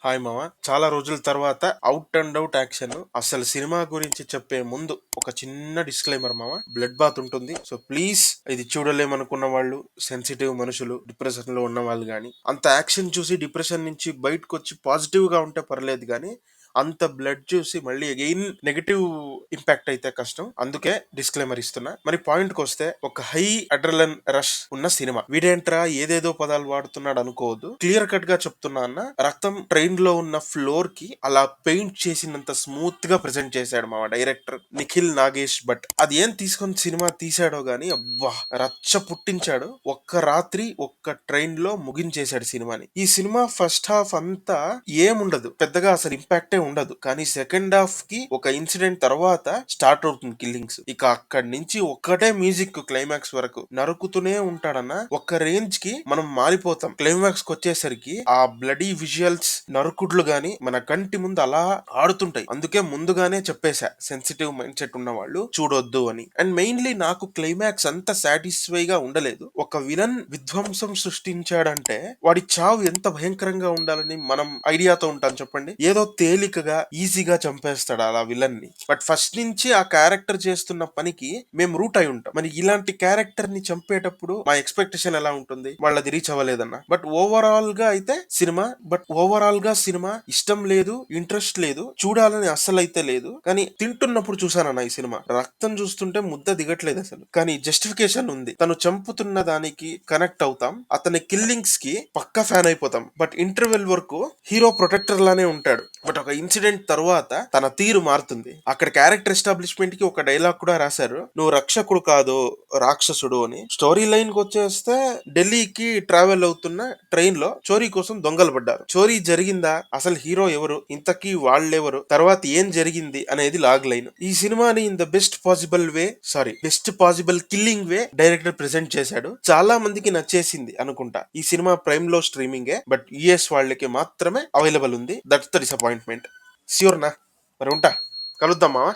Hi మామ. చాలా రోజుల తర్వాత అవుట్ అండ్ అవుట్ యాక్షన్. అసలు సినిమా గురించి చెప్పే ముందు ఒక చిన్న డిస్క్లైమర్ మామ. బ్లడ్ బాత్ ఉంటుంది, సో ప్లీజ్ ఇది చూడలేమనుకున్న వాళ్ళు, సెన్సిటివ్ మనుషులు, డిప్రెషన్ లో ఉన్న వాళ్ళు గాని, అంత యాక్షన్ చూసి డిప్రెషన్ నుంచి బయటకు వచ్చి పాజిటివ్ గా ఉంటే పర్లేదు గాని అంత బ్లడ్ చూసి మళ్ళీ అగైన్ నెగటివ్ ఇంపాక్ట్ అయితే కష్టం. అందుకే డిస్క్లైమర్ ఇస్తున్నా. మరి పాయింట్ కి వస్తే, ఒక హై అడ్రలన్ రష్ ఉన్న సినిమా. వీడేంట్రా ఏదేదో పదాలు వాడుతున్నాడు అనుకోవద్దు. క్లియర్ కట్ గా చెప్తున్నా అన్న, రక్తం ట్రైన్ లో ఉన్న ఫ్లోర్ కి అలా పెయింట్ చేసినంత స్మూత్ గా ప్రెజెంట్ చేశాడు మా డైరెక్టర్ నిఖిల్ నాగేష్ భట్. అది ఏం తీసుకొని సినిమా తీసాడో గాని అబ్బా రచ్చ పుట్టించాడు. ఒక్క రాత్రి ఒక్క ట్రైన్ లో ముగించేశాడు సినిమాని. ఈ సినిమా ఫస్ట్ హాఫ్ అంతా ఏముండదు పెద్దగా, అసలు ఇంపాక్టే ఉండదు. కానీ సెకండ్ హాఫ్ కి ఒక ఇన్సిడెంట్ తర్వాత స్టార్ట్ అవుతుంది కిల్లింగ్స్. ఇక అక్కడి నుంచి ఒక్కటే మ్యూజిక్ క్లైమాక్స్ వరకు నరుకుతూనే ఉంటాడన్న. ఒక్క రేంజ్ కి మనం మారిపోతాం. క్లైమాక్స్ కి వచ్చేసరికి ఆ బ్లడీ విజువల్స్, నరుకుడ్లు గాని మన కంటి ముందు అలా ఆడుతుంటాయి. అందుకే ముందుగానే చెప్పేశా, సెన్సిటివ్ మైండ్ సెట్ ఉన్న వాళ్ళు చూడొద్దు అని. అండ్ మెయిన్లీ నాకు క్లైమాక్స్ అంత సాటిస్ఫై గా ఉండలేదు. ఒక విలన్ విధ్వంసం సృష్టించాడంటే వాడి చావు ఎంత భయంకరంగా ఉండాలని మనం ఐడియాతో ఉంటాం చెప్పండి. ఏదో తేలికగా ఈజీగా చంపేస్తాడు అలా విలన్ ని. బట్ ఫస్ట్ నుంచి ఆ క్యారెక్టర్ చేస్తున్న పనికి మేము రూట్ అయి ఉంటాం. మరి ఇలాంటి క్యారెక్టర్ ని చంపేటప్పుడు మా ఎక్స్పెక్టేషన్ ఎలా ఉంటుంది? వాళ్ళది రీచ్ అవ్వలేదన్న. బట్ ఓవరాల్ గా సినిమా ఇష్టం లేదు, ఇంట్రెస్ట్ లేదు, చూడాలని అస్సలు అయితే లేదు. కానీ తింటున్నప్పుడు చూసానన్న ఈ సినిమా. రక్తం చూస్తుంటే ముద్ద దిగట్లేదు అసలు. కానీ జస్టిఫికేషన్ ఉంది. తను చంపుతున్న దానికి కనెక్ట్ అవుతాం, అతని కిల్లింగ్స్ కి పక్కా ఫ్యాన్ అయిపోతాం. బట్ ఇంటర్వెల్ వరకు హీరో ప్రొటెక్టర్ లానే ఉంటాడు. బట్ ఒక ఇన్సిడెంట్ తర్వాత తన తీరు మారుతుంది. అక్కడ క్యారెక్టర్ ఎస్టాబ్లిష్మెంట్ కి ఒక డైలాగ్ కూడా రాశారు, నువ్వు రక్షకుడు కాదు రాక్షసుడు అని. స్టోరీ లైన్ కి వచ్చేస్తే, ఢిల్లీకి ట్రావెల్ అవుతున్న ట్రైన్ లో చోరీ కోసం దొంగలు పడ్డారు. చోరీ జరిగిందా, అసలు హీరో ఎవరు, ఇంతకీ వాళ్ళెవరు, తర్వాత ఏం జరిగింది అనేది లాగ్ లైన్. ఈ సినిమాని in the best possible killing way director present చేశాడు. చాలా మందికి నచ్చేసింది అనుకుంటా. ఈ సినిమా ప్రైమ్ లో స్ట్రీమింగే, బట్ యుఎస్ వాళ్ళకి మాత్రమే అవైలబుల్ ఉంది. That's the disappointment. ష్యూర్ నా? మరి ఉంటా, కలుద్దాం మావా.